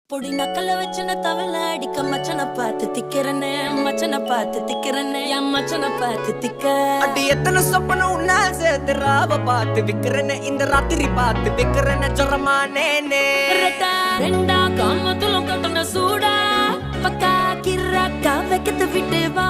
பொடி நக்கல வச்சன தவள அடிக்க மச்சன பார்த்து திக்கிறனே மச்சன பார்த்து திக்கிறனே என் மச்சன பார்த்து திக்க அடி எத்தனை சொப்பன உன்னா சேர்த்து ராவ பார்த்து விக்கிறனே இந்த ராத்திரி பார்த்து விக்கிறனே ஜொரமா நேனே ரெண்டா காமத்துல கட்டண சூடா பக்கா கிராக்கா வைக்கத்து விட்டு வா